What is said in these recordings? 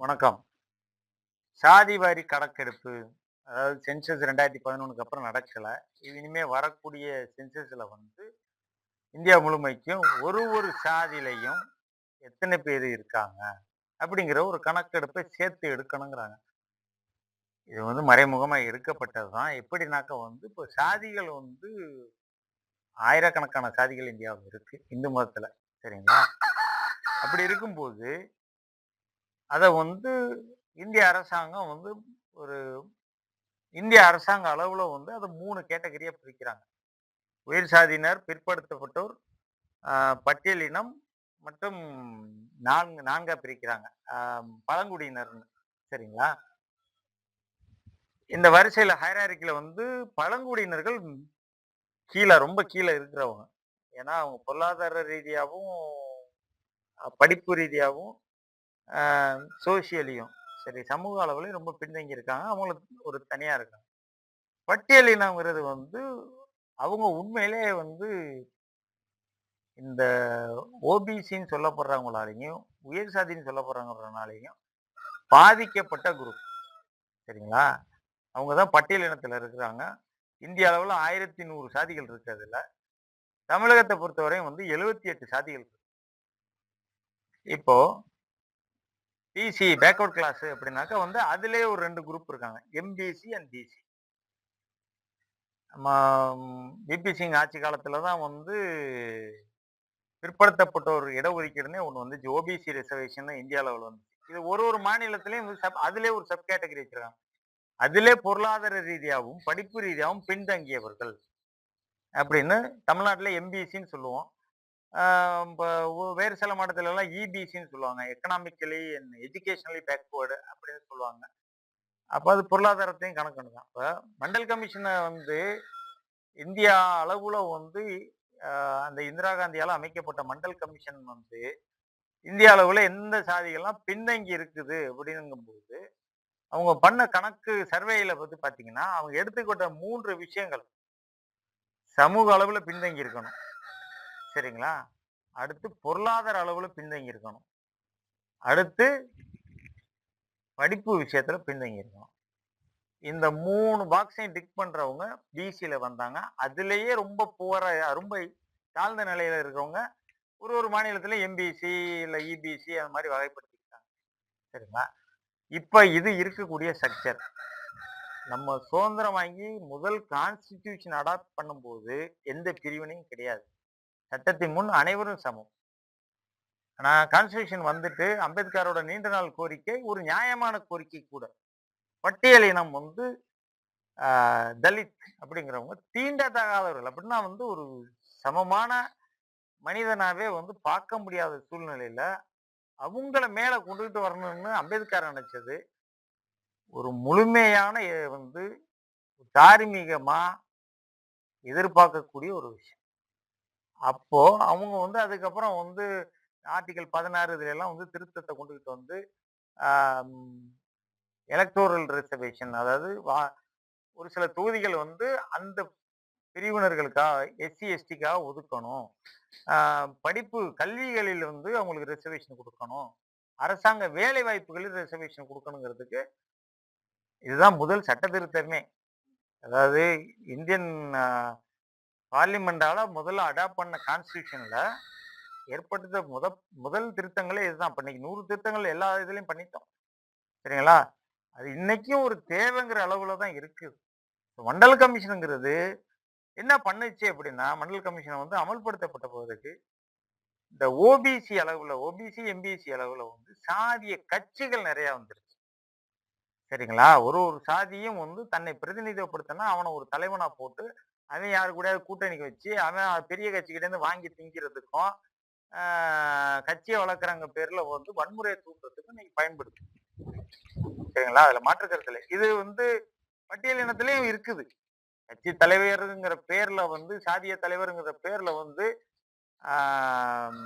வணக்கம். சாதி வாரி கணக்கெடுப்பு, அதாவது சென்சஸ் 2011க்கு அப்புறம் நடக்கல. இனிமே வரக்கூடிய சென்சஸ்ல வந்து இந்தியா முழுமைக்கும் ஒரு சாதியிலயும் எத்தனை பேர் இருக்காங்க? அப்படிங்கிற ஒரு கணக்கெடுப்பை சேர்த்து எடுக்கணுங்கிறாங்க. இது வந்து மறைமுகமா எடுக்கப்பட்டது தான். எப்படின்னாக்க வந்து இப்போ சாதிகள் வந்து ஆயிரக்கணக்கான சாதிகள் இந்தியாவுல இருக்கு. இந்து மதத்துல. சரிங்களா? அப்படி இருக்கும்போது, அத வந்து இந்திய அரசாங்கம் வந்து ஒரு இந்திய அரசாங்க அளவுல வந்து அத 3 கேட்டகரியா பிரிக்கிறாங்க. உயர் சாதியினர், பிற்படுத்தப்பட்டோர், அ பட்டியலினம் மற்றும் 4 பிரிக்கிறாங்க. அ பழங்குடியினர்ன்னு. சரிங்களா? இந்த வரிசையில ஹைரார்கில வந்து பழங்குடியினர்கள் ரொம்ப கீழ இருக்கிறவங்க. ஏன்னா, அவங்க பொருளாதார ரீதியாவும், படிப்பு ரீதியாவும், அ சோசியலியும் சரி சமூக அளவிலயும் ரொம்ப பின்தங்கி இருக்காங்க. அவங்களுக்கு ஒரு தனியா இருக்காங்க. பட்டியலினம்ங்கிறது வந்து அவங்க உண்மையிலேயே வந்து இந்த ஓபிசின்னு சொல்லப்படுறவங்களாலயும், உயர் சாதின்னு சொல்லப்படுறவங்கனாலயும் பாதிக்கப்பட்ட குரூப். சரிங்களா? அவங்க தான் பட்டியல் இனத்துல இருக்கிறாங்க. இந்திய அளவுல 1100 சாதிகள் இருக்கு அதுல. தமிழகத்த பொறுத்தவரையும் வந்து 78 சாதிகள் இருக்கு. இப்போ பிசி பேக்வர்ட் கிளாஸ் அப்படின்னாக்கா வந்து அதிலேயே ஒரு 2 குரூப் இருக்காங்க. MBC and BC. நம்ம விபி சிங் ஆட்சி காலத்துல தான் வந்து பிற்படுத்தப்பட்டோர் இடஒதுக்கீடுன்னே ஒண்ணு வந்துச்சு. ஓபிசி ரிசர்வேஷன் இந்திய அளவுல வந்துச்சு. இது ஒரு மாநிலத்திலயும் அதிலே ஒரு சப் கேட்டகரி வச்சிருக்காங்க. அதிலே பொருளாதார ரீதியாவும், படிப்பு ரீதியாவும் பின்தங்கியவர்கள் அப்படின்னு தமிழ்நாட்டுல எம்பிசின்னு சொல்லுவோம். ஆ இப்ப வேறு சில மாநிலத்துலலாம் இபிசின்னு சொல்லுவாங்க. எக்கனாமிக்கலி அண்ட் எஜுகேஷனலி பேக்வேர்டு அப்படின்னு சொல்லுவாங்க. அப்ப அது பொருளாதாரத்தையும் கணக்கு தான். இப்ப மண்டல் கமிஷன வந்து இந்தியா அளவுல வந்து அ அந்த இந்திரா காந்தியால அமைக்கப்பட்ட மண்டல் கமிஷன் வந்து இந்திய அளவுல எந்த சாதிகள்லாம் பின்தங்கி இருக்குது அப்படிங்கும்போது, அவங்க பண்ண கணக்கு சர்வேயில வந்து பார்த்தீங்கன்னா, அவங்க எடுத்துக்கிட்ட 3 விஷயங்கள். சமூக அளவுல பின்தங்கி இருக்கணும். சரிங்களா? அடுத்து பொருளாதார அளவுல பின்தங்கி இருக்கணும். அடுத்து படிப்பு விஷயத்துல பின்தங்கி இருக்கணும். இந்த 3 பாக்ஸையும் டிக் பண்றவங்க பிசில வந்தாங்க. அதிலேயே ரொம்ப ரொம்ப தாழ்ந்த நிலையில இருக்கிறவங்க ஒரு மாநிலத்தில எம்பிசி இல்ல இபிசி அது மாரி வகைப்படுத்திக்கிட்டாங்க. சரிங்களா? இப்ப இது இருக்கக்கூடிய ஸ்ட்ரக்சர். நம்ம சுதந்திரம் வாங்கி முதல் கான்ஸ்டிடியூஷன் அடாப்ட் பண்ணும்போது எந்த பிரிவினையும் கிடையாது. சட்டத்தின் முன் அனைவரும் சமம். ஆனா கான்ஸ்டிடியூஷன் வந்துட்டு அம்பேத்கரோட நீண்ட நாள் கோரிக்கை ஒரு நியாயமான கோரிக்கை கூட. பட்டியல் இனம் வந்து தலித் அப்படிங்கிறவங்க தீண்டத்தகாதவர்கள். அப்படின்னா வந்து ஒரு சமமான மனிதனாவே வந்து பார்க்க முடியாத சூழ்நிலையில அவங்கள மேல கொண்டுகிட்டு வரணும்னு அம்பேத்கர் நினைச்சது ஒரு முழுமையான வந்து தார்மீகமா எதிர்பார்க்கக்கூடிய ஒரு விஷயம். அப்போ அவங்க வந்து அதுக்கப்புறம் வந்து ஆர்டிகல் 16 இதுல எல்லாம் வந்து திருத்தத்தை கொண்டுகிட்டு வந்து எலக்டோரல் ரிசர்வேஷன் அதாவது ஒரு சில தொகுதிகள் வந்து அந்த பிரிவினர்களுக்காக எஸ்சி எஸ்டிக்காக ஒதுக்கணும். படிப்பு கல்விகளில் வந்து அவங்களுக்கு ரிசர்வேஷன் கொடுக்கணும். அரசாங்க வேலை வாய்ப்புகளில் ரிசர்வேஷன் கொடுக்கணுங்கிறதுக்கு இதுதான் முதல் சட்ட திருத்தமே. அதாவது இந்தியன் பார்லிமெண்டால முதல்ல அடாப்ட் பண்ண கான்ஸ்டிடியூஷன்ல ஏற்படுத்த முதல் திருத்தங்களே இதுதான். இப்ப இன்னைக்கு 100 திருத்தங்கள் எல்லா இதுலயும் பண்ணிட்டோம். சரிங்களா? அது இன்னைக்கும் ஒரு தேவைங்கிற அளவுல தான் இருக்கு. மண்டல் கமிஷனுங்கிறது என்ன பண்ணுச்சு அப்படின்னா, மண்டல் கமிஷன் வந்து அமல்படுத்தப்பட்ட போதுக்கு இந்த ஓபிசி அளவுல, ஓபிசி, எம்பிசி அளவுல வந்து சாதிய கட்சிகள் நெறைய வந்துருச்சு. சரிங்களா? ஒரு சாதியும் வந்து தன்னை பிரதிநிதித்துவப்படுத்தனா, அவன ஒரு தலைவனா போட்டு, அவன் யாரு கூடயாவது கூட்டணிக்கு வச்சு, அவன் பெரிய கட்சிகிட்ட இருந்து வாங்கி திங்கிறதுக்கும், ஆ கட்சிய வளர்க்குறாங்க பேர்ல வந்து வன்முறைய தூண்டுறதுக்கும் இன்னைக்கு பயன்படுது. சரிங்களா? அதுல மாற்று கருத்து இல்ல. இது வந்து பட்டியல் இனத்திலயும் இருக்குது. கட்சி தலைவருங்கிற பேர்ல வந்து, சாதிய தலைவர்ங்கிற பேர்ல வந்து, ஆம்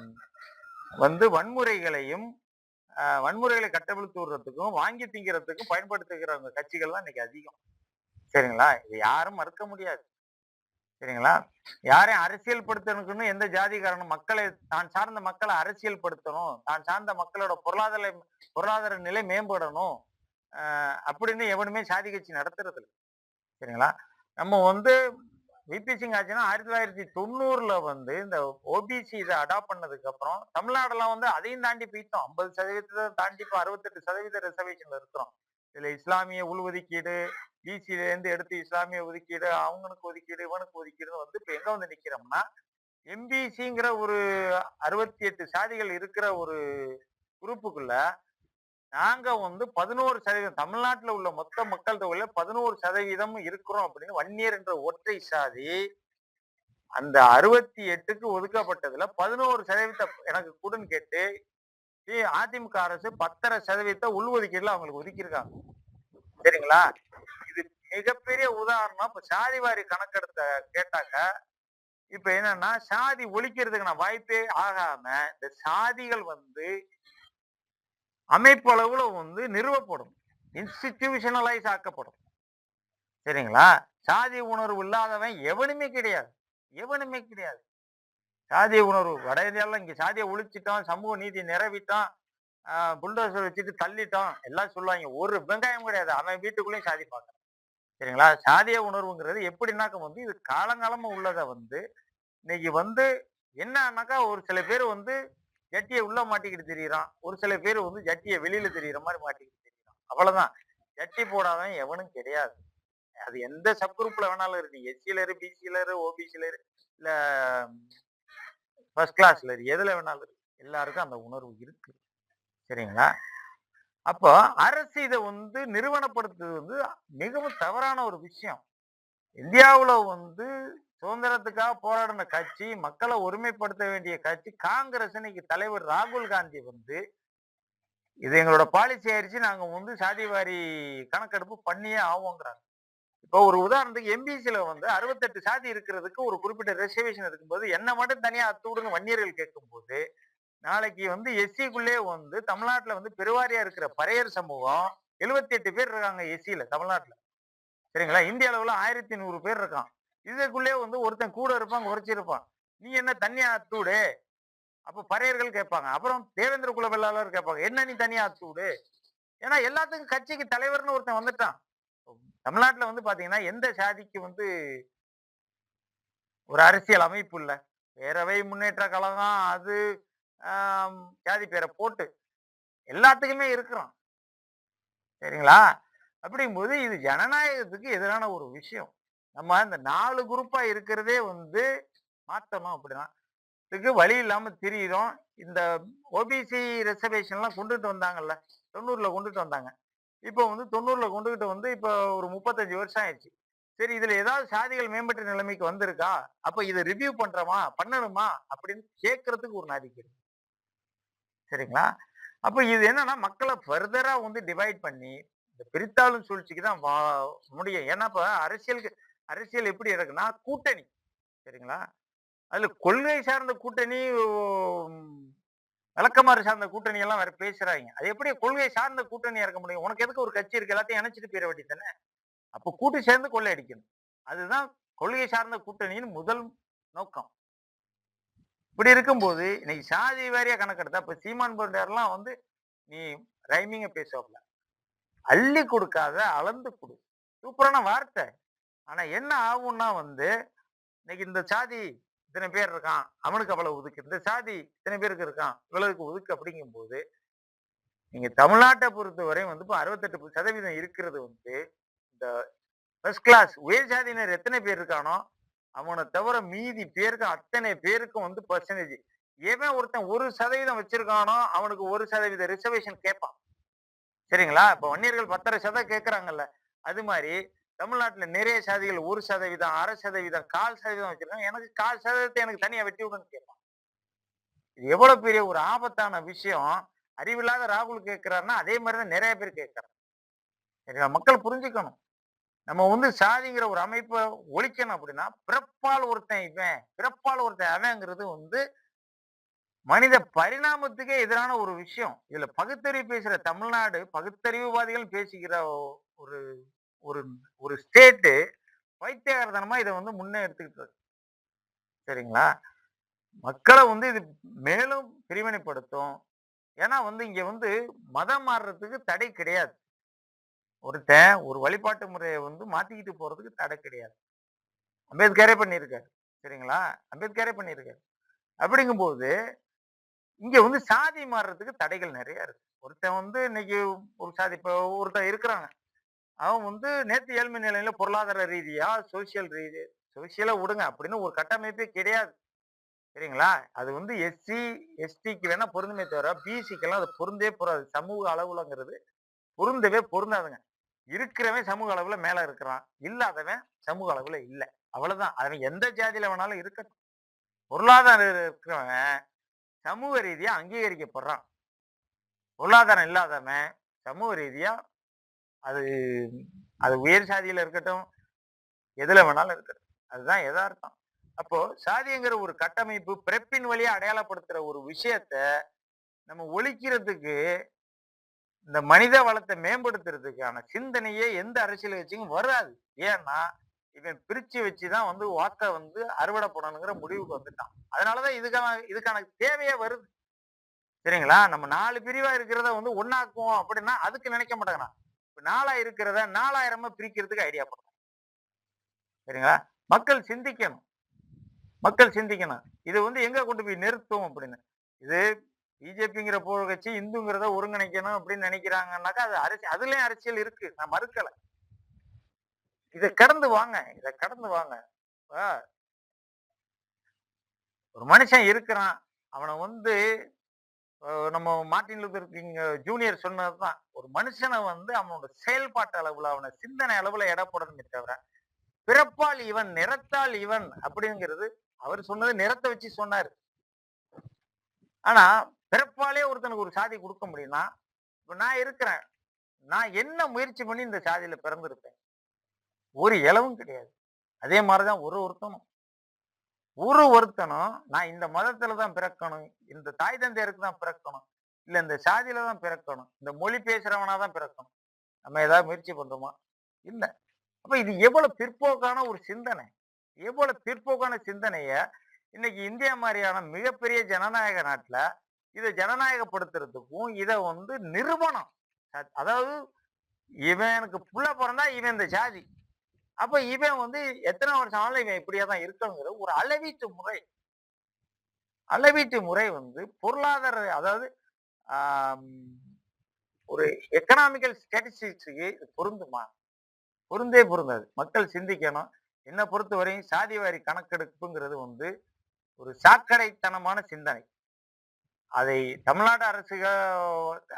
வன்முறைகளையும், வன்முறைகளை கட்டவிழ்த்து விடுறதுக்கும், வாங்கி திங்கிறதுக்கும் பயன்படுத்துகிறவங்க கட்சிகள் தான் இன்னைக்கு அதிகம். சரிங்களா? இது யாரும் மறுக்க முடியாது. சரிங்களா? யாரையும் அரசியல் படுத்தணுக்குன்னு எந்த ஜாதிக்காரனும் மக்களை தான் சார்ந்த மக்கள அரசியல் படுத்தணும். தான் சார்ந்த மக்களோட பொருளாதார நிலை மேம்படணும். அ அப்படின்னு எவனுமே சாதி கட்சி நடத்துறதில்ல. சரிங்களா? நம்ம வந்து விபி சிங் ஆட்சினா 1990ல வந்து இந்த ஓபிசி இத அடாப்ட் பண்ணதுக்கு அப்புறம், தமிழ்நாடுலாம் வந்து அதையும் தாண்டி போயிட்டோம். 50% தாண்டி இப்ப 68% ரிசர்வேஷன்ல இருக்கிறோம். இதுல இஸ்லாமிய உள்ஒதுக்கீடு, பிசிலேருந்து எடுத்து இஸ்லாமிய ஒதுக்கீடு, அவங்களுக்கு ஒதுக்கீடு, இவனுக்கு ஒதுக்கீடுன்னு வந்து இப்ப எங்க வந்து நிக்கிறோம்னா, எம்பிசிங்கிற ஒரு 68 சாதிகள் இருக்கிற ஒரு குரூப்புக்குள்ள, நாங்க வந்து 11% தமிழ்நாட்டுல உள்ள மொத்த மக்கள் தொகையில 11% இருக்கிறோம் அப்படின்னு வன்னியர் என்ற ஒற்றை சாதி அந்த 68க்கு ஒதுக்கப்பட்டதுல 11% எனக்கு குடுன்னு கேட்டு அதிமுக அரசு 10.5% உள்ஒதுக்கீடுல அவங்களுக்கு ஒதுக்கியிருக்காங்க. சரிங்களா? இது மிகப்பெரிய உதாரணம். இப்ப சாதிவாரி கணக்கெடுத்த கேட்டாக்க, இப்ப என்னன்னா சாதி ஒழிக்கிறதுக்கான வாய்ப்பே ஆகாம, இந்த சாதிகள் வந்து அமைப்பளவுல வந்து நிறுவப்படும். இன்ஸ்டிடியூஷனலைஸ் ஆக்கப்படும். சரிங்களா? சாதி உணர்வு இல்லாதவன் எவனுமே கிடையாது. எவனுமே கிடையாது. சாதிய உணர்வு வட இந்தியால இங்க சாதிய ஒழிச்சிட்டோம், சமூக நீதி நிறவிட்டோம், புல்டோசர் வச்சுட்டு தள்ளிட்டோம், எல்லாம் சொல்லுவாங்க. ஒரு வெங்காயம் கிடையாது. அவன் வீட்டுக்குள்ளேயும் சாதி பார்க்கறான். சரிங்களா? சாதிய உணர்வுங்கிறது எப்படின்னாக்க வந்து இது காலங்காலமா உள்ளத வந்து, இன்னைக்கு வந்து என்னன்னாக்கா ஒரு சில பேர் வந்து ஜட்டிய உள்ள மாட்டிக்கிட்டு திரியிறான். ஒரு சில பேர் வந்து ஜட்டிய வெளியில திரியிற மாரி மாட்டிக்கிட்டு திரியிறான். அவ்வளவுதான். ஜட்டி போடாதவன் எவனும் கிடையாது. அது எந்த சப் குரூப்ல வேணாலும் இரு. நீ எஸ்சில இரு, பிசில இரு, ஓபிசில இரு, இல்ல ஃபர்ஸ்ட் கிளாஸ்ல இரு. எதுல வேணாலும் இரு. எல்லாருக்கும் அந்த உணர்வு இருக்கு. சரிங்களா? அப்போ அரசு இத வந்து நிறுவனப்படுத்துறது வந்து மிகவும் தவறான ஒரு விஷயம். இந்தியாவுல வந்து சுதந்திரத்துக்காக போராடின கட்சி, மக்கள ஒருமைப்படுத்த வேண்டிய கட்சி காங்கிரஸ். இன்னைக்கு தலைவர் ராகுல் காந்தி வந்து, இது எங்களோட பாலிசி ஆயிருச்சு. நாங்க வந்து சாதிவாரி கணக்கெடுப்பு பண்ணியே ஆவோங்கிறாங்க. இப்போ ஒரு உதாரணத்துக்கு எம்பிசில வந்து 68 சாதி இருக்கிறதுக்கு ஒரு குறிப்பிட்ட ரிசர்வேஷன் இருக்கும்போது, என்ன மட்டும் தனியா அத்துவிடுன்னு வன்னியர்கள் கேட்கும்போது, நாளைக்கு வந்து எஸ்சிக்குள்ளேயே வந்து தமிழ்நாட்டுல வந்து பெருவாரியா இருக்கிற பறையர் சமூகம் 78 பேர் இருக்காங்க எஸ்சில தமிழ்நாட்டுல. சரிங்களா? இந்திய அளவுல 1100 பேர் இருக்கான். இதுக்குள்ளேயே வந்து ஒருத்தன் கூட இருப்பான், குறைச்சிருப்பான். நீ என்ன தனியா அத்துவிடு? அப்ப பறையர்கள் கேட்பாங்க. அப்புறம் தேவேந்திர குல வேளாளர் கேட்பாங்க. என்ன நீ தனியா அத்துவிடு? ஏன்னா எல்லாத்துக்கும் கட்சிக்கு தலைவர்ன்னு ஒருத்தன் வந்துட்டான். தமிழ்நாட்டுல வந்து பாத்தீங்கன்னா, எந்த சாதிக்கு வந்து ஒரு அரசியல் அமைப்பு இல்ல. பேரவை முன்னேற்ற கழகம் அது ஜாதி பேர போட்டு எல்லாத்துக்குமே இருக்கிறான். சரிங்களா? அப்படிங்கும்போது இது ஜனநாயகத்துக்கு எதிரான ஒரு விஷயம். நம்ம இந்த 4 குரூப்பா இருக்கிறதே வந்து மாத்தணும் அப்படின்னா. இதுக்கு வழி இல்லாம திரியிறோம். இந்த ஓபிசி ரிசர்வேஷன்லாம் கொண்டுட்டு வந்தாங்கல்ல. 90ல கொண்டுட்டு வந்தாங்க. இப்போ வந்து 90ல கொண்டுகிட்டு வந்து இப்போ ஒரு 35 வருஷம் ஆயிடுச்சு. சரி இதுல ஏதாவது சாதிகள் மேம்பட்ட நிலைமைக்கு வந்திருக்கா? அப்ப இத ரிவ்யூ பண்றோமா? பண்ணணுமா? அப்படின்னு கேட்கறதுக்கு ஒரு நாதிக்கு இருக்கு. சரிங்களா? அப்ப இது என்னன்னா மக்கள ஃபர்தரா வந்து டிவைட் பண்ணி, இந்த பிரித்தாளும் சூழ்ச்சிக்கு தான் முடியும். ஏன்னா இப்ப அரசியல் எப்படி இருக்குன்னா கூட்டணி. சரிங்களா? அதுல கொள்கை சார்ந்த கூட்டணி, விளக்கமாறு சார்ந்த கூட்டணி எல்லாம் வேற பேசுறாய்ங்க. அது எப்படி கொள்கை சார்ந்த கூட்டணியா இருக்க முடியும்? உனக்கு எதுக்கு ஒரு கட்சி இருக்கு? எல்லாத்தையும் இணைச்சிட்டு போயிற வேண்டியதுதானே! அப்ப கூட்டு சேர்ந்து கொள்ளையடிக்கணும். அதுதான் கொள்கை சார்ந்த கூட்டணியின் முதல் நோக்கம். இப்படி இருக்கும்போது, இன்னைக்கு சாதி வாரியா கணக்கெடுத்தா, இப்ப சீமான் போன்றவர்லாம் வந்து, நீ ரைமிங்கா பேசுவாப்ல. அள்ளி குடுக்காத, அளந்து குடு. சூப்பரான வார்த்தை. ஆனா என்ன ஆகும்னா வந்து, இன்னைக்கு இந்த சாதி இத்தனை பேர் இருக்கான். அவனுக்கு அவ்வளவு ஒதுக்கு. இந்த சாதி இத்தனை பேருக்கு இருக்கான். இவ்வளவுக்கு ஒதுக்கு அப்படிங்கும்போது, நீங்க தமிழ்நாட்ட பொறுத்தவரை வந்து இப்ப 68% இருக்கிறது வந்து, இந்த ஃபர்ஸ்ட் கிளாஸ் உயர் சாதியினர் எத்தனை பேர் இருக்கானோ, அவன தவிர மீதி பேருக்கு அத்தனை பேருக்கும் வந்து பெர்சன்டேஜ். எவன் ஒருத்தன் 1% வச்சிருக்கானோ, அவனுக்கு 1% ரிசர்வேஷன் கேட்பான். சரிங்களா? இப்ப வன்னியர்கள் 10.5% கேட்கறாங்கல்ல. அது மாரி தமிழ்நாட்டுல நிறைய சாதிகள் 1%, 1/2%, 1/4% வச்சிருக்காங்க. எனக்கு 1/4% எனக்கு தனியா வெட்டி விடுன்னு கேட்பான். இது எவ்வளவு பெரிய ஒரு ஆபத்தான விஷயம். அறிவில்லாத ராகுல் கேட்கிறாருன்னா, அதே மாரி தான் நிறைய பேர் கேட்கறாங்க. சரிங்களா? மக்கள் புரிஞ்சுக்கணும். நம்ம வந்து சாதிங்கிற ஒரு அமைப்ப ஒழிக்கணும் அப்படின்னா, பிறப்பால் ஒருத்தன் இவன், பிறப்பால் ஒருத்தன் அவன்ங்கிறது வந்து மனித பரிணாமத்துக்கே எதிரான ஒரு விஷயம். இதுல பகுத்தறிவு பேசுற தமிழ்நாடு, பகுத்தறிவுவாதிகள் பேசுகிற ஒரு ஒரு ஒரு ஸ்டேட்டு பைத்தியகாரத்தனமா இதை வந்து முன்னே எடுத்துக்கிட்டு இருக்கு. சரிங்களா? மக்களை வந்து இது மேலும் பிரிவினைப்படுத்தும். ஏன்னா வந்து இங்க வந்து மதம் மாறுறதுக்கு தடை கிடையாது. ஒருத்தன் ஒரு வழிபாட்டு முறைய வந்து மாத்திக்கிட்டு போறதுக்கு தடை கிடையாது. அம்பேத்கரே பண்ணியிருக்காரு. சரிங்களா? அம்பேத்கரே பண்ணியிருக்காரு. அப்படிங்கும்போது, இங்க வந்து சாதி மாறுறதுக்கு தடைகள் நெறைய இருக்கு. ஒருத்தன் வந்து இன்னைக்கு ஒரு சாதி இப்போ ஒருத்தன் இருக்கிறாங்க. அவன் வந்து நேத்து ஏழ்மை நிலையில பொருளாதார ரீதியா, சோசியலா விடுங்க. அப்படின்னு ஒரு கட்டமைப்பே கிடையாது. சரிங்களா? அது வந்து எஸ்சி, எஸ்டிக்கு வேணா பொருந்துமே தவிர, பிசிக்கெல்லாம் அது பொருந்தவே பொருந்தாது. சமூக அளவுலங்கிறது பொருந்தவே பொருந்தாதுங்க. இருக்கிறவன் சமூக அளவுல மேல இருக்கிறான். இல்லாதவன் சமூக அளவுல இல்ல. அவ்வளவுதான். அவன் எந்த ஜாதியில வேணாலும் இருக்கட்டும். பொருளாதாரம் இருக்கிறவன் சமூக ரீதியா அங்கீகரிக்கப்படுறான். பொருளாதாரம் இல்லாதவன் சமூக ரீதியா அது அது உயர் சாதியில இருக்கட்டும், எதுல வேணாலும் இருக்கட்டும். அதுதான் எதார்த்தம். அப்போ சாதிங்கிற ஒரு கட்டமைப்பு பிறப்பின் வழியா அடையாளப்படுத்துற ஒரு விஷயத்த நம்ம ஒழிக்கிறதுக்கு இந்த மனித வளத்தை மேம்படுத்துறதுக்கான சிந்தனையே எந்த அரசியல் கட்சிக்கும் வராது. ஏன்னா, இவன் பிரிச்சு வச்சுதான் வந்து வாக்க வந்து அறுவடை பண்ணணுங்கிற முடிவுக்கு வந்துட்டான். அதனாலதான் இதுக்கான தேவையே வருது. சரிங்களா? நம்ம 4 பிரிவா இருக்கிறத வந்து ஒண்ணாக்குவோம் அப்படின்னா அதுக்கு நினைக்க மாட்டாங்கண்ணா. இப்ப 4ஆ இருக்கிறத 4000 பிரிக்கிறதுக்கு ஐடியா பண்ணும். சரிங்களா? மக்கள் சிந்திக்கணும். மக்கள் சிந்திக்கணும். இது வந்து எங்க கொண்டு போய் நிறுத்தும் அப்படின்னு. இது பிஜேபிங்கிற கட்சி இந்துங்கிறத ஒருங்கிணைக்கணும் அப்படின்னு நினைக்கிறாங்கன்னாக்கா அது அதுலயும் அரசியல் இருக்கு. நான் மறுக்கல. இத கடந்து வாங்க. இத கடந்து வாங்க. இப்ப ஒரு மனுஷன் இருக்கிறான். அவன வந்து நம்ம மார்ட்டின் லூதர் கிங் ஜூனியர் சொன்னதுதான். ஒரு மனுஷனை வந்து அவனோட செயல்பாட்டு அளவுல, அவன சிந்தனை அளவுல எடை போடணுமே தவிர, பிறப்பால் இவன், நிறத்தால் இவன் அப்படிங்கிறது அவர் சொன்னது நிறத்தை வச்சு சொன்னாரு. ஆனா பிறப்பாலே ஒருத்தனுக்கு ஒரு சாதி கொடுக்க முடியும்னா, இப்ப நான் இருக்கிறேன். நான் என்ன முயற்சி பண்ணி இந்த சாதியில பிறந்திருப்பேன்? ஒரு இலவும் கிடையாது. அதே மாதிரிதான் ஒருத்தனும் நான் இந்த மதத்துல தான் பிறக்கணும், இந்த தாய் தந்தையருக்கு தான் பிறக்கணும், இல்ல இந்த சாதியில தான் பிறக்கணும், இந்த மொழி பேசுறவனா தான் பிறக்கணும். நம்ம ஏதாவது முயற்சி பண்றோமா? இல்ல. அப்ப இது எவ்வளவு பிற்போக்கான ஒரு சிந்தனை. எவ்வளவு பிற்போக்கான சிந்தனைய இன்னைக்கு இந்தியா மாதிரியான மிகப்பெரிய ஜனநாயக நாட்டுல இதை ஜனநாயகப்படுத்துறதுக்கும் இத வந்து நிறுவனம். அதாவது இவனுக்கு புள்ள பிறந்தா இவன் இந்த ஜாதி. அப்ப இவன் வந்து எத்தனை வருஷம் ஆனாலும் இவன் இப்படியே தான் இருக்கணுங்கிற ஒரு அளவீட்டு முறை வந்து பொருளாதார அதாவது ஆம், ஒரு எக்கனாமிக்கல் ஸ்டாட்டிஸ்டிக்ஸுக்கு பொருந்துமா? பொருந்தாது. மக்கள் சிந்திக்கணும். என்ன பொறுத்தவரையும் சாதிவாரி கணக்கெடுப்புங்கிறது வந்து ஒரு சாக்கடைத்தனமான சிந்தனை. அதை தமிழ்நாடு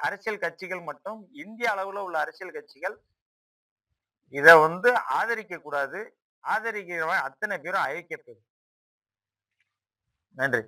அரசியல் கட்சிகள் மட்டும் இந்திய அளவுல உள்ள அரசியல் கட்சிகள் இத வந்து ஆதரிக்க கூடாது. ஆதரிக்கிறவன் அத்தனை பேரும் ஐக்கியப்படும். நன்றி.